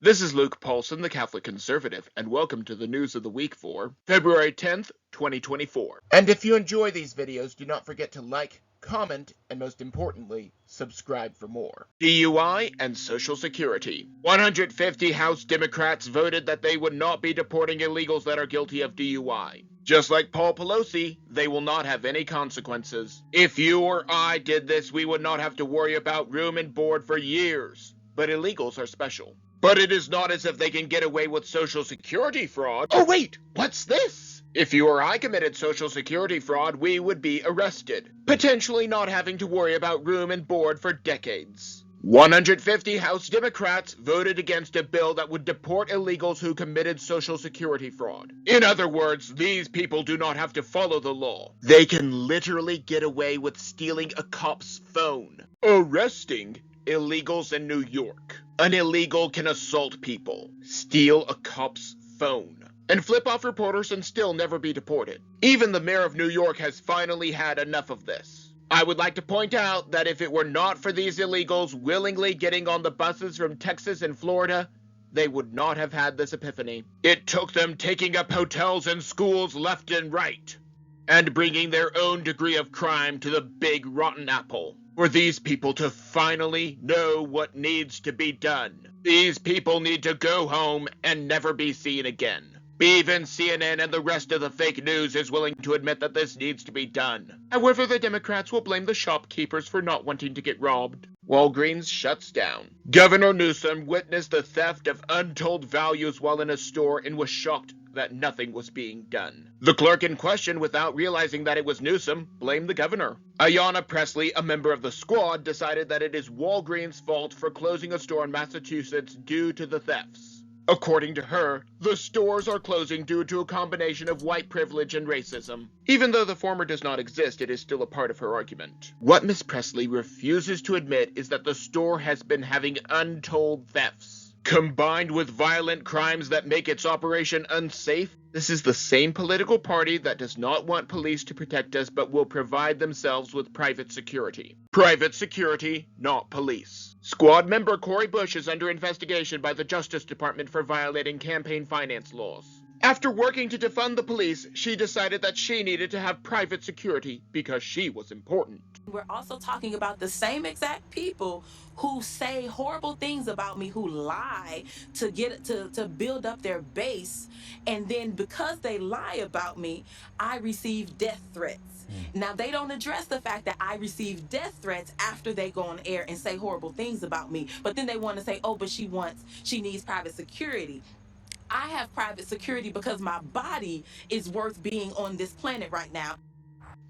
This is Luke Paulson, the Catholic Conservative, and welcome to the news of the week for February 10th, 2024. And if you enjoy these videos, do not forget to like, comment, and most importantly, subscribe for more. DUI and Social Security. 150 House Democrats voted that they would not be deporting illegals that are guilty of DUI. Just like Paul Pelosi, they will not have any consequences. If you or I did this, we would not have to worry about room and board for years. But illegals are special. But it is not as if they can get away with Social Security fraud. Oh wait, what's this? If you or I committed Social Security fraud, we would be arrested, potentially not having to worry about room and board for decades. 150 House Democrats voted against a bill that would deport illegals who committed Social Security fraud. In other words, these people do not have to follow the law. They can literally get away with stealing a cop's phone. Arresting illegals in New York. An illegal can assault people, steal a cop's phone, and flip off reporters and still never be deported. Even the mayor of New York has finally had enough of this. I would like to point out that if it were not for these illegals willingly getting on the buses from Texas and Florida, they would not have had this epiphany. It took them taking up hotels and schools left and right, and bringing their own degree of crime to the big rotten apple. For these people to finally know what needs to be done. These people need to go home and never be seen again. Even CNN and the rest of the fake news is willing to admit that this needs to be done. However, the Democrats will blame the shopkeepers for not wanting to get robbed. Walgreens shuts down. Governor Newsom witnessed the theft of untold values while in a store and was shocked that nothing was being done. The clerk in question, without realizing that it was Newsom, blamed the governor. Ayanna Presley, a member of the squad, decided that it is Walgreens' fault for closing a store in Massachusetts due to the thefts. According to her, the stores are closing due to a combination of white privilege and racism. Even though the former does not exist, it is still a part of her argument. What Miss Presley refuses to admit is that the store has been having untold thefts, combined with violent crimes that make its operation unsafe. This is the same political party that does not want police to protect us but will provide themselves with private security. Private security, not police. Squad member Cori Bush is under investigation by the Justice Department for violating campaign finance laws. After working to defund the police, she decided that she needed to have private security because she was important. We're also talking about the same exact people who say horrible things about me, who lie to build up their base, and then because they lie about me, I receive death threats. Now, they don't address the fact that I receive death threats after they go on air and say horrible things about me, but then they want to say, oh, but she needs private security. I have private security because my body is worth being on this planet right now.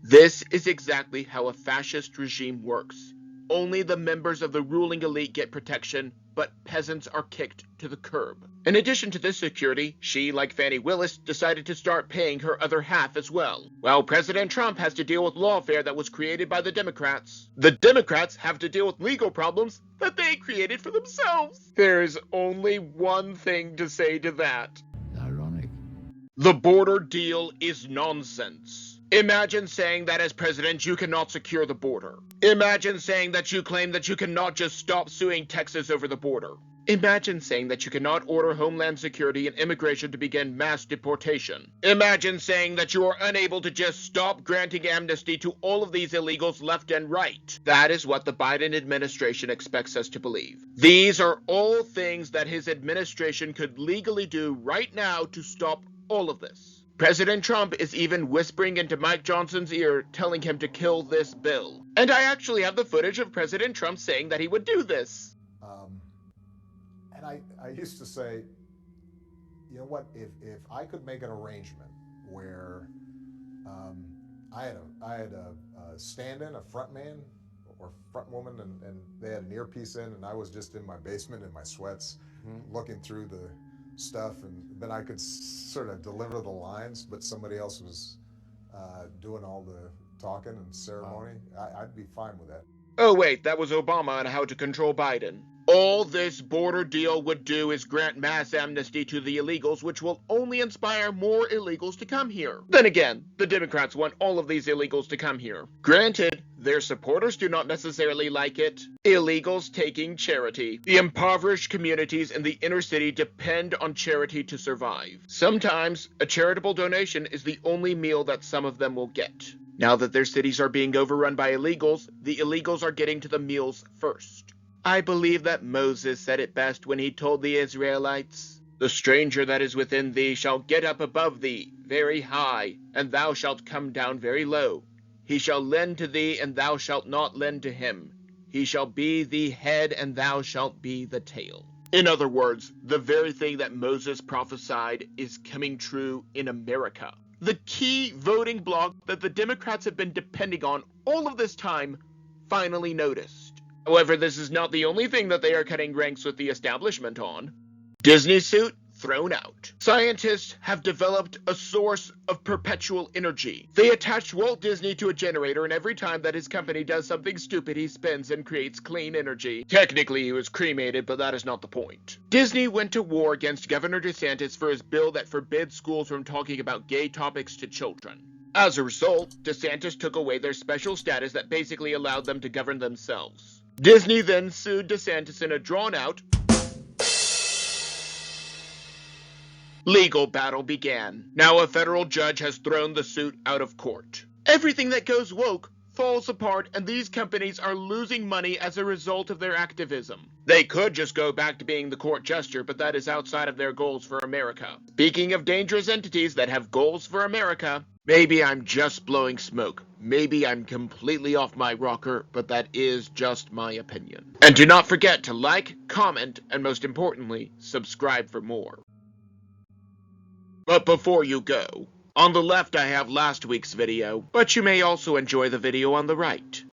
This is exactly how a fascist regime works. Only the members of the ruling elite get protection, but peasants are kicked to the curb. In addition to this security, she, like Fani Willis, decided to start paying her other half as well. While President Trump has to deal with lawfare that was created by the Democrats, the Democrats have to deal with legal problems that they created for themselves. There's only one thing to say to that. Ironic. The border deal is nonsense. Imagine saying that as president you cannot secure the border. Imagine saying that you claim that you cannot just stop suing Texas over the border. Imagine saying that you cannot order Homeland Security and immigration to begin mass deportation. Imagine saying that you are unable to just stop granting amnesty to all of these illegals left and right. That is what the Biden administration expects us to believe. These are all things that his administration could legally do right now to stop all of this. President Trump is even whispering into Mike Johnson's ear, telling him to kill this bill. And I actually have the footage of President Trump saying that he would do this. And I used to say, you know what, if I could make an arrangement where I had a stand-in, a front man or front woman, and they had an earpiece in, and I was just in my basement in my sweats, looking through the stuff, and then I could sort of deliver the lines, but somebody else was doing all the talking and ceremony. I'd be fine with that. Oh wait, that was Obama on how to control Biden. All this border deal would do is grant mass amnesty to the illegals, which will only inspire more illegals to come here. Then again, the Democrats want all of these illegals to come here. Granted, Their supporters do not necessarily like it. Illegals taking charity. The impoverished communities in the inner city depend on charity to survive. Sometimes, a charitable donation is the only meal that some of them will get. Now that their cities are being overrun by illegals, the illegals are getting to the meals first. I believe that Moses said it best when he told the Israelites, "The stranger that is within thee shall get up above thee very high, and thou shalt come down very low. He shall lend to thee, and thou shalt not lend to him. He shall be the head, and thou shalt be the tail." In other words, the very thing that Moses prophesied is coming true in America. The key voting bloc that the Democrats have been depending on all of this time finally noticed. However, this is not the only thing that they are cutting ranks with the establishment on. Disney suit thrown out. Scientists have developed a source of perpetual energy. They attached Walt Disney to a generator, and every time that his company does something stupid, he spins and creates clean energy. Technically, he was cremated, but that is not the point. Disney went to war against Governor DeSantis for his bill that forbids schools from talking about gay topics to children. As a result, DeSantis took away their special status that basically allowed them to govern themselves. Disney then sued DeSantis in a drawn-out, legal battle began. Now a federal judge has thrown the suit out of court. Everything that goes woke falls apart, and these companies are losing money as a result of their activism. They could just go back to being the court jester, but that is outside of their goals for America. Speaking of dangerous entities that have goals for America, maybe I'm just blowing smoke. Maybe I'm completely off my rocker, but that is just my opinion. And do not forget to like, comment, and most importantly, subscribe for more. But before you go, on the left I have last week's video, but you may also enjoy the video on the right.